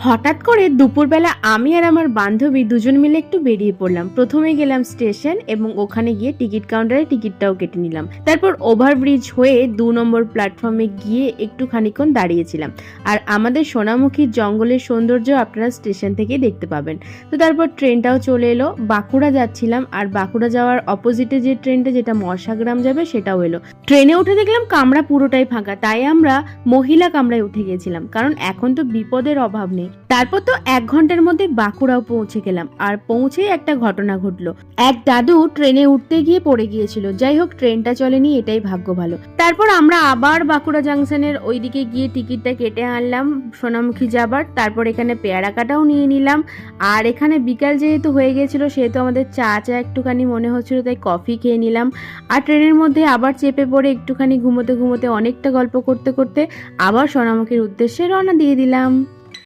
হঠাৎ করে দুপুরবেলা আমি আর আমার বান্ধবী দুজন মিলে একটু বেরিয়ে পড়লাম। প্রথমে গেলাম স্টেশন এবং ওখানে গিয়ে টিকিট কাউন্টারে টিকিটটাও কেটে নিলাম। তারপর ওভারব্রিজ হয়ে 2 নম্বর প্ল্যাটফর্মে গিয়ে একটু খানিকক্ষণ দাঁড়িয়েছিলাম। আর আমাদের সোনামুখীর জঙ্গলের সৌন্দর্য আপনারা স্টেশন থেকে দেখতে পাবেন। তো তারপর ট্রেনটাও চলে এলো। বাঁকুড়া যাচ্ছিলাম, আর বাঁকুড়া যাওয়ার অপোজিটে যে ট্রেনটা যেটা মশাগ্রাম যাবে সেটাও এলো। ট্রেনে উঠে দেখলাম কামরা পুরোটাই ফাঁকা, তাই আমরা মহিলা কামরায় উঠে গেছিলাম, কারণ এখন তো বিপদের অভাব নেই। তারপর তো 1 ঘন্টার মধ্যে বাঁকুড়াও পৌঁছে গেলাম। আর পৌঁছেই একটা ঘটনা ঘটলো। এক দাদু ট্রেনে উঠতে গিয়ে পড়ে গিয়েছিল। যাই হোক, ট্রেনটা চলেনি, এটাই ভাগ্য ভালো। তারপর আমরা আবার বাঁকুড়া জাংশনের ওইদিকে গিয়ে টিকিটটা কেটে আনলাম সোনামুখী যাবার। তারপর এখানে পেয়ারা কাটাও নিয়ে নিলাম। আর এখানে বিকাল যেহেতু হয়ে গেছিল, সেহেতু আমাদের চা একটুখানি মনে হচ্ছিল, তাই কফি খেয়ে নিলাম। আর ট্রেনের মধ্যে আবার চেপে পড়ে একটুখানি ঘুমোতে ঘুমোতে অনেকটা গল্প করতে করতে আবার সোনামুখীর উদ্দেশ্যে রওনা দিয়ে দিলাম।